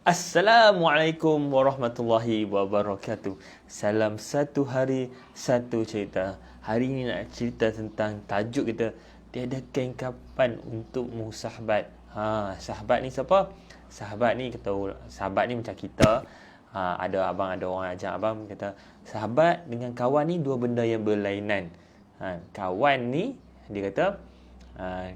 Assalamualaikum warahmatullahi wabarakatuh. Salam satu hari, satu cerita. Hari ini nak cerita tentang tajuk kita, tiada kengkapan untuk musahabat. Sahabat ni siapa? Sahabat ni kita sahabat ni macam kita. Ada abang, ada orang ajak abang kata sahabat dengan kawan ni dua benda yang berlainan. Kawan ni dia kata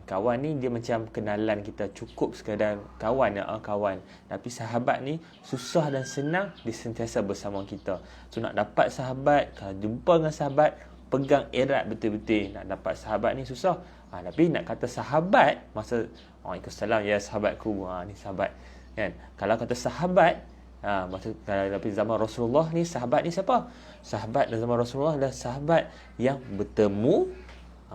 kawan ni dia macam kenalan kita, cukup sekadar kawan kawan. Tapi sahabat ni susah dan senang, dia sentiasa bersama kita. So nak dapat sahabat, kalau jumpa dengan sahabat, pegang erat betul-betul. Nak dapat sahabat ni susah. Tapi nak kata sahabat, masa Waalaikumsalam ya sahabatku, ni sahabat kan. Kalau kata sahabat, masa tapi zaman Rasulullah ni, sahabat ni siapa? Sahabat dalam zaman Rasulullah adalah sahabat yang bertemu,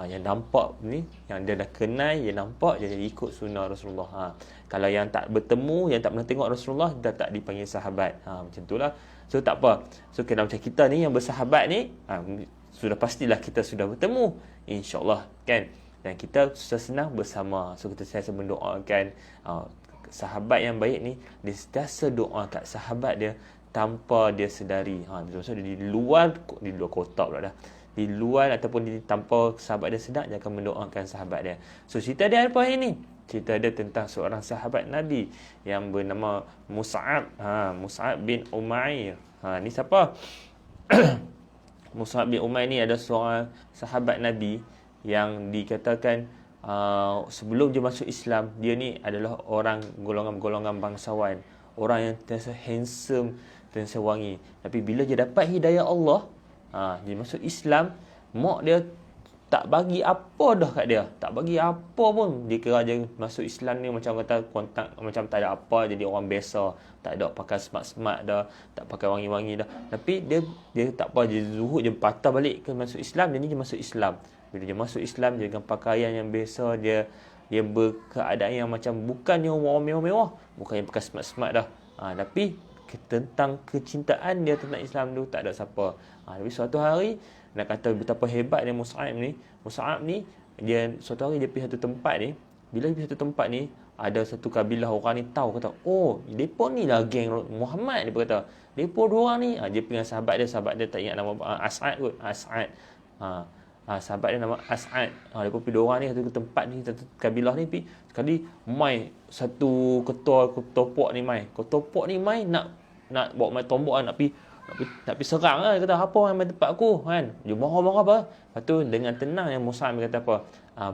yang nampak ni, yang dia dah kenal, dia nampak, dia ikut sunnah Rasulullah. Kalau yang tak bertemu, yang tak pernah tengok Rasulullah, dah tak dipanggil sahabat. Macam itulah. So tak apa. So kena macam kita ni yang bersahabat ni, sudah pastilah kita sudah bertemu, insya-Allah kan. Dan kita susah senang bersama. So kita sentiasa mendoakan sahabat yang baik ni, dia sentiasa doa kat sahabat dia tanpa dia sedari. Maksudnya dia di luar kotak pula dah. Di luar ataupun tanpa sahabat dia sedar, dia akan mendoakan sahabat dia. So cerita dia apa hari ni? Cerita dia tentang seorang sahabat Nabi yang bernama Mus'ab. Mus'ab bin Umair. Ni siapa? Mus'ab bin Umair ni ada seorang sahabat Nabi yang dikatakan sebelum dia masuk Islam, dia ni adalah orang golongan bangsawan, orang yang terasa handsome, terasa wangi. Tapi bila dia dapat hidayah Allah, dia masuk Islam, mak dia tak bagi apa dah kat dia. Tak bagi apa pun. Dia kira je masuk Islam ni macam kata kontak, macam tak ada apa, jadi orang biasa. Tak ada pakai smart-smart dah, tak pakai wangi-wangi dah. Tapi dia tak apa, dia zuhud, dia patah balik ke masuk Islam. Dia masuk Islam. Bila dia masuk Islam, dia dengan pakaian yang biasa, dia berkeadaan yang macam bukan yang orang mewah-mewah, bukan yang pakai smart-smart dah. Tapi tentang kecintaan dia tentang Islam tu tak ada siapa. Tapi suatu hari, nak kata betapa hebat dia Mus'ab ni, dia suatu hari dia pergi satu tempat ni. Bila dia pergi satu tempat ni, ada satu kabilah orang ni tahu, kata, oh, depa ni lah geng Muhammad. Dia kata, depa dua orang ni. Dia pergi dengan sahabat dia tak ingat nama, As'ad kot, As'ad. Sahabat dia nama As'ad. Depa pergi dua orang ni satu tempat ni, satu kabilah ni pergi. Sekali mai satu ketua pok ni mai. Ketua pok ni mai nak bawa mai tombak, nak pergi serang lah. Dia kata, apa yang main tempat aku kan? Dia marah-marah apa. Lepas tu dengan tenang yang Mus'ab kata apa?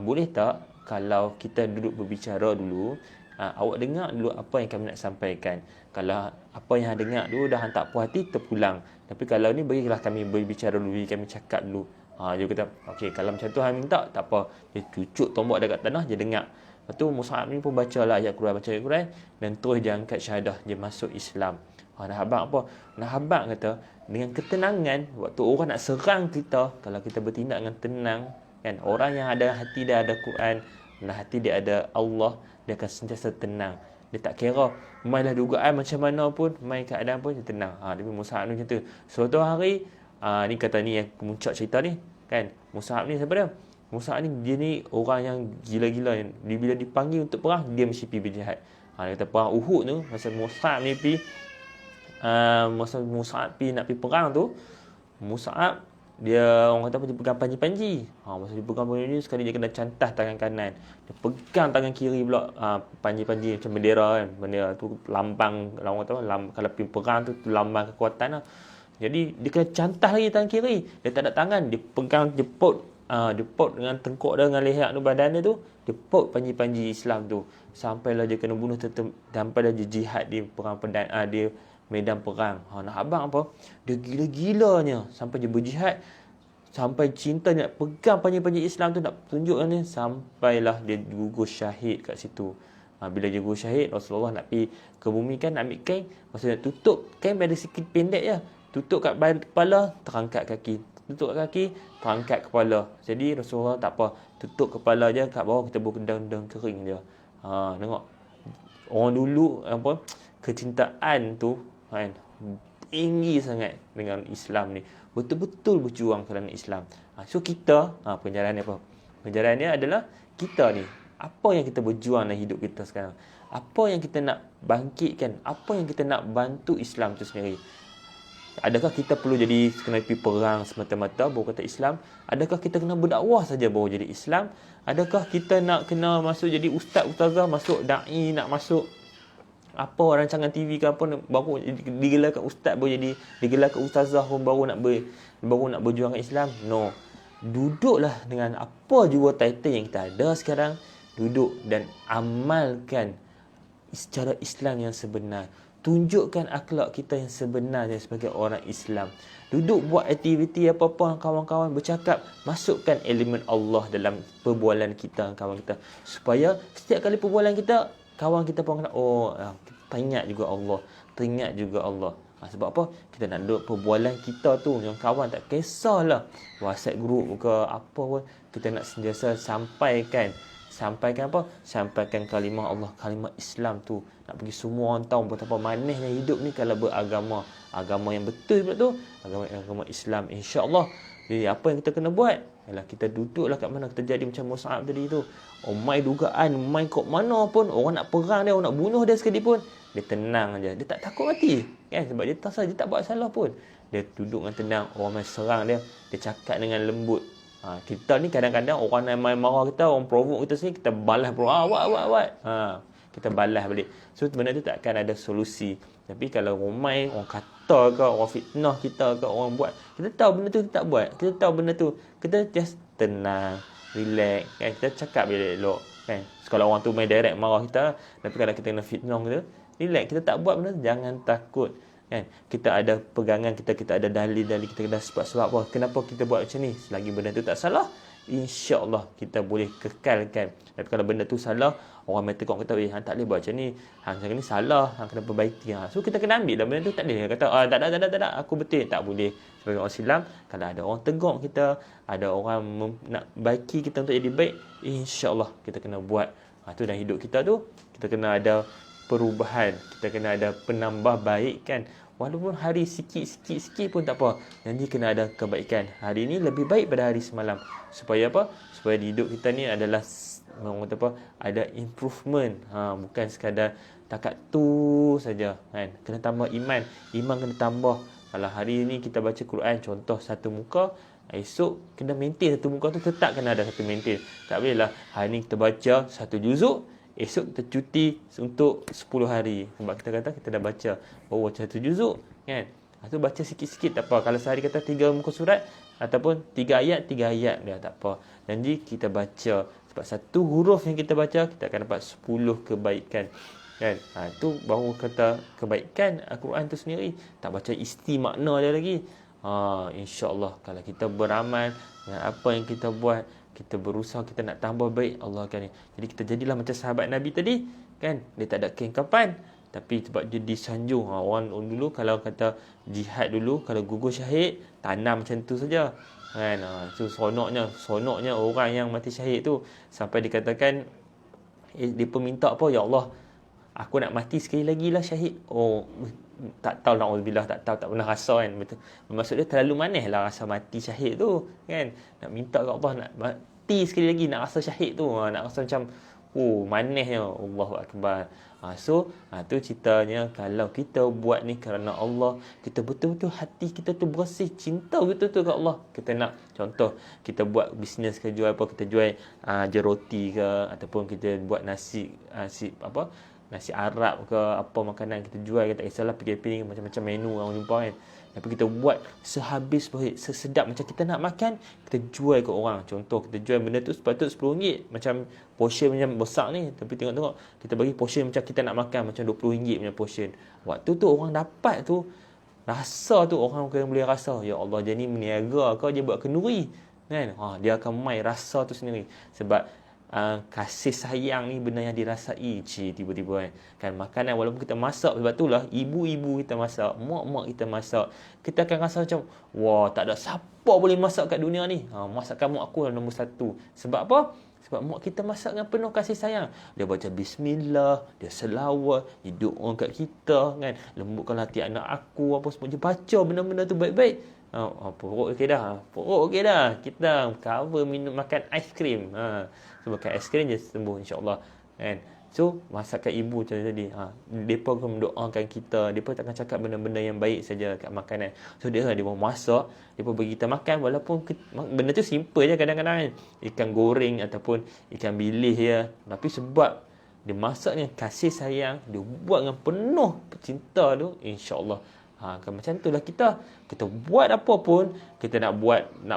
Boleh tak kalau kita duduk berbicara dulu, awak dengar dulu apa yang kami nak sampaikan. Kalau apa yang dengar dulu dah tak puas hati, terpulang. Tapi kalau ni berilah kami berbicara dulu, kami cakap dulu. Dia kata, okey, kalau macam tu hang minta, tak apa. Dia cucuk tombak dekat tanah, dia dengar. Lepas tu Mus'ab ni pun bacalah ayat Quran, dan terus dia angkat syahadah, dia masuk Islam. Nahabak apa? Nahabak kata, dengan ketenangan, waktu orang nak serang kita, kalau kita bertindak dengan tenang, kan, orang yang ada hati dia ada Quran, dan hati dia ada Allah, dia akan sentiasa tenang. Dia tak kira mainlah dugaan macam mana pun, main keadaan pun dia tenang. Tapi Mus'ab ni macam tu. Suatu hari, ni kata ni yang kemuncak cerita ni, kan, Mus'ab ni siapa dia? Mus'ab ni, dia ni orang yang gila-gila. Bila dipanggil untuk perang, dia mesti pergi berjihad. Dia kata perang Uhud tu, masa Mus'ab ni pergi, masa Mus'ab nak pergi perang tu, Mus'ab dia orang kata dia pegang panji-panji. Masa dia pegang panji, sekali dia kena cantah tangan kanan. Dia pegang tangan kiri pula panji-panji macam bendera kan. Bendera tu lambang, orang kata kalau pergi perang tu lambang kekuatan lah. Jadi dia kena cantah lagi tangan kiri. Dia tak ada tangan, dia pegang, dia pot dengan tengkuk dia, dengan leher tu, badan dia tu, dia pot panji-panji Islam tu. Sampailah dia kena bunuh, sampailah dia jihad di perang pedang, dia medan perang. Nak abang apa? Dia gila-gilanya sampai dia berjihad, sampai cinta nak pegang panji-panji Islam tu, nak tunjukkan ni, sampailah dia gugur syahid kat situ. Bila dia gugur syahid, Rasulullah nak pergi ke bumi kan, nak ambil kain, masa nak tutup kain ada sikit pendek je, tutup kat kepala, terangkat kaki, tutup kat kaki, terangkat kepala. Jadi Rasulullah tak apa, tutup kepala je, kat bawah kita buat kendang-kendang kering dia. Tengok orang dulu apa, kecintaan tu kan, tinggi sangat dengan Islam ni, betul-betul berjuang kerana Islam. So kita, penjaraannya apa? Penjaraannya adalah kita ni, apa yang kita berjuang dalam hidup kita sekarang. Apa yang kita nak bangkitkan, apa yang kita nak bantu Islam tu sendiri. Adakah kita perlu jadi kena pergi perang semata-mata baru kata Islam? Adakah kita kena berdakwah saja baru jadi Islam? Adakah kita nak kena masuk jadi ustaz, ustazah, masuk da'i, nak masuk apa rancangan TV ke apa baru digelarkan ustaz, baru jadi digelarkan ustazah pun baru nak berjuang Islam? No. Duduklah dengan apa jua title yang kita ada sekarang, duduk dan amalkan secara Islam yang sebenar. Tunjukkan akhlak kita yang sebenarnya sebagai orang Islam. Duduk buat aktiviti apa-apa kawan-kawan bercakap, masukkan elemen Allah dalam perbualan kita kawan kita. Supaya setiap kali perbualan kita, kawan kita pun kena, teringat juga Allah. Teringat juga Allah. Sebab apa? Kita nak duduk perbualan kita tu, yang kawan tak kisahlah WhatsApp group ke apa pun, kita nak sentiasa sampaikan apa? Sampaikan kalimah Allah, kalimah Islam tu. Nak bagi semua orang tahu betapa manisnya hidup ni kalau beragama. Agama yang betul pula tu, agama Islam, insya-Allah. Jadi apa yang kita kena buat? Ialah kita duduklah kat mana, kita jadi macam Mus'ab tadi tu. Main dugaan, main kat mana pun, orang nak perang dia, orang nak bunuh dia sekali pun, dia tenang aja. Dia tak takut mati. Kan? Sebab dia tak buat salah pun. Dia duduk dengan tenang, orang main serang dia, dia cakap dengan lembut. Kita ni kadang-kadang orang yang main marah kita, orang provoke kita sini, kita balas buat. Kita balas balik. So benda tu tak akan ada solusi. Tapi kalau orang main, orang kata ke, orang fitnah kita ke, orang buat, kita tahu benda tu kita tak buat. Kita tahu benda tu, kita just tenang, relax, kan? Kita cakap elok, kan? So, kalau orang tu main direct marah kita, tapi kalau kita kena fitnah kita, relax, kita tak buat benda tu, jangan takut. Kan? Kita ada pegangan, kita ada dalil-dalil, kita ada sebab-sebab apa kenapa kita buat macam ni. Selagi benda tu tak salah, insya-Allah kita boleh kekalkan. Tapi kalau benda tu salah, orang main tekuk kita, hang tak boleh buat macam ni, hang macam ni salah, hang kena perbaiki. So kita kena ambil dah benda tu, tak boleh kata tak ada aku betul, tak boleh. Sebagai orang Islam, kalau ada orang tegur kita, ada orang nak baiki kita untuk jadi baik, insya-Allah kita kena buat. Tu dalam hidup kita tu, kita kena ada perubahan, kita kena ada penambah baik, kan? Walaupun hari sikit pun tak apa, janji kena ada kebaikan. Hari ni lebih baik pada hari semalam. Supaya apa? Supaya di hidup kita ni adalah ada improvement. Bukan sekadar takat tu saja, kan? Kena tambah iman kena tambah. Kalau hari ni kita baca Quran contoh satu muka, esok kena maintain satu muka tu, tetap kena ada satu maintain. Tak boleh lah hari ni kita baca satu juzuk, esok kita cuti untuk 10 hari. Sebab kita kata kita dah baca baca satu juzuk, kan? Tu baca sikit-sikit tak apa. Kalau sehari kata 3 muka surat ataupun 3 ayat dah tak apa. Janji kita baca. Sebab satu huruf yang kita baca, kita akan dapat 10 kebaikan, kan? Itu baru kata kebaikan Al-Quran tu sendiri. Tak baca isti makna dia lagi. InsyaAllah kalau kita beramal dengan apa yang kita buat, kita berusaha, kita nak tambah baik, Allah akan. Jadi kita jadilah macam sahabat Nabi tadi, kan? Dia tak ada kengkapan, tapi sebab dia disanjung. Orang dulu kalau kata jihad dulu, kalau gugur syahid, tanam macam tu saja, kan? Itu sonoknya orang yang mati syahid tu, sampai dikatakan dia pun minta apa, ya Allah, aku nak mati sekali lagi lah syahid. Tak tahu, na'udzubillah, tak pernah rasa, kan? Betul. Maksud dia terlalu manis lah rasa mati syahid tu, kan? Nak minta ke Allah nak mati sekali lagi, nak rasa syahid tu, nak rasa macam manisnya, Allahu Akbar. Tu ceritanya, kalau kita buat ni kerana Allah, kita betul-betul hati kita tu bersih, cinta betul-betul ke Allah. Kita nak contoh, kita buat bisnes ke, jual apa, kita jual roti ke, ataupun kita buat nasi Arab ke, apa makanan kita jual, kita tak kisahlah, pergi macam-macam menu orang jumpa, kan? Tapi kita buat sehabis baik, sesedap macam kita nak makan, kita jual ke orang. Contoh kita jual benda tu sepatut RM10, macam portion macam besar ni, tapi tengok-tengok kita bagi portion macam kita nak makan, macam RM20 punya portion. Waktu tu orang dapat tu, rasa tu orang boleh rasa, ya Allah, dia ni meniaga ke, dia buat kenduri, kan? Dia akan main rasa tu sendiri. Sebab kasih sayang ni benda yang dirasai tiba-tiba, kan? Makanan walaupun kita masak, sebab itulah ibu-ibu kita masak, mak-mak kita masak, kita akan rasa macam tak ada siapa boleh masak kat dunia ni. Masakan mak aku nombor 1. Sebab apa? Sebab mak kita masak dengan penuh kasih sayang. Dia baca bismillah, dia selawat, dia doa kat kita, kan? Lembutkan hati anak aku, apa semua, dia baca benda-benda tu baik-baik. Perut okey dah. Kita cover minum makan aiskrim. So makan aiskrim je sembuh, insya-Allah, kan? So masakan ibu macam tadi, mereka akan mendoakan kita, mereka takkan cakap benda-benda yang baik saja kat makanan. So dia mau masak, mereka bagi kita makan, walaupun benda tu simple je kadang-kadang kan, ikan goreng ataupun ikan bilis ya, tapi sebab dia masaknya kasih sayang, dia buat dengan penuh cinta tu, insya-Allah macam itulah kita buat apa pun, kita nak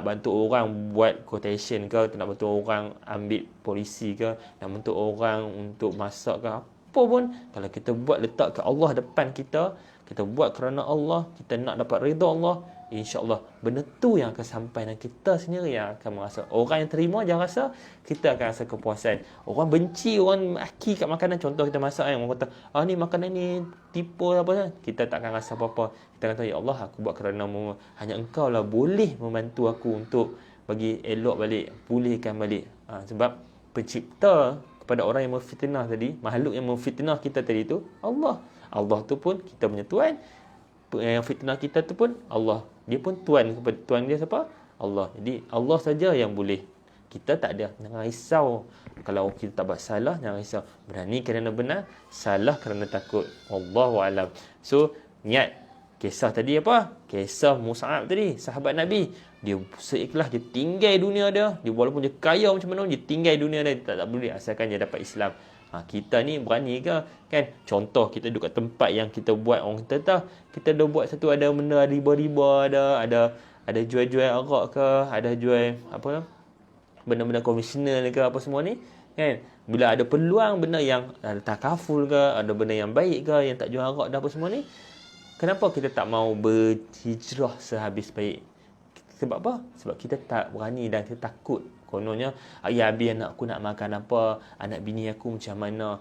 bantu orang buat quotation ke, kita nak bantu orang ambil polisi ke, nak bantu orang untuk masak ke, apa pun, kalau kita buat letak ke Allah depan kita buat kerana Allah, kita nak dapat redha Allah, insya-Allah benda tu yang akan sampai, dan kita sendiri yang akan merasa. Orang yang terima jangan rasa, kita akan rasa kepuasan. Orang benci, orang maki kat makanan, contoh kita masak kan, orang kata ni makanan ni tipu apa kan, kita tak akan rasa apa-apa. Kita kata ya Allah, aku buat kerana hanya Engkau lah boleh membantu aku untuk bagi elok balik, pulihkan balik. Sebab pencipta kepada orang yang memfitnah tadi, makhluk yang memfitnah kita tadi tu Allah tu pun kita punya Tuhan, yang fitnah kita tu pun Allah. Dia pun Tuhan, kepada Tuhan dia siapa? Allah. Jadi Allah saja yang boleh. Kita tak ada. Jangan risau. Kalau kita tak buat salah, jangan risau. Berani kerana benar, salah kerana takut. Wallahu alam. So, niat. Kisah tadi apa? Kisah Mus'ab tadi, sahabat Nabi. Dia seikhlas, dia tinggal dunia dia. Dia walaupun dia kaya macam mana, dia tinggal dunia dia. Dia tak boleh asalkan dia dapat Islam. Kita ni berani ke kan? Contoh kita duduk kat tempat yang kita buat, orang kata tahu kita dah buat satu, ada benda riba-riba, ada jual-jual arak ke, ada jual apa benda-benda konvensional ke apa semua ni kan. Bila ada peluang benda yang ada takaful ke, ada benda yang baik ke, yang tak jual arak dah apa semua ni, kenapa kita tak mau berhijrah sehabis baik? Sebab apa? Sebab kita tak berani dan kita takut. Kononnya, ayah abi anak aku nak makan apa, anak bini aku macam mana.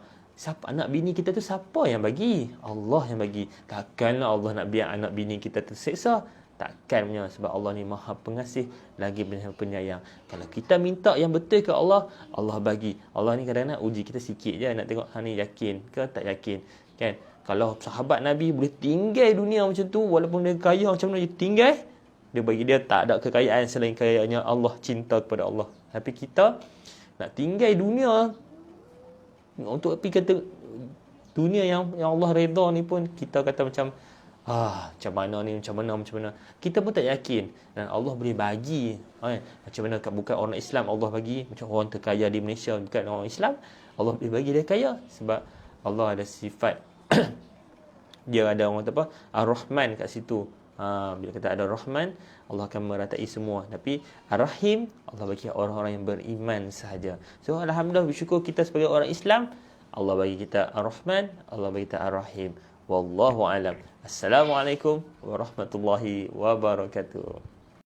Anak bini kita tu siapa yang bagi? Allah yang bagi. Takkanlah Allah nak biar anak bini kita terseksa. Takkan punya, sebab Allah ni Maha Pengasih lagi Penyayang. Kalau kita minta yang betul ke Allah, Allah bagi. Allah ni kadang-kadang uji kita sikit je, nak tengok hang ni yakin ke tak yakin. Kan? Kalau sahabat Nabi boleh tinggal dunia macam tu, walaupun dia kaya macam mana dia tinggal, dia bagi dia tak ada kekayaan selain kayaannya Allah, cinta kepada Allah. Tapi kita nak tinggal dunia untuk pergi kata dunia yang Allah redha ni pun, kita kata macam macam mana ni, macam mana. Kita pun tak yakin. Dan Allah boleh bagi. Macam mana bukan orang Islam Allah bagi, macam orang terkaya di Malaysia bukan orang Islam, Allah boleh bagi dia kaya. Sebab Allah ada sifat dia ada orang kata apa, Ar-Rahman kat situ. Bila kata ada Rahman, Allah akan meratai semua. Tapi Ar-Rahim, Allah bagi orang-orang yang beriman sahaja. So alhamdulillah, bersyukur kita sebagai orang Islam, Allah bagi kita Ar-Rahman, Allah bagi kita Ar-Rahim. Wallahu alam. Assalamualaikum warahmatullahi wabarakatuh.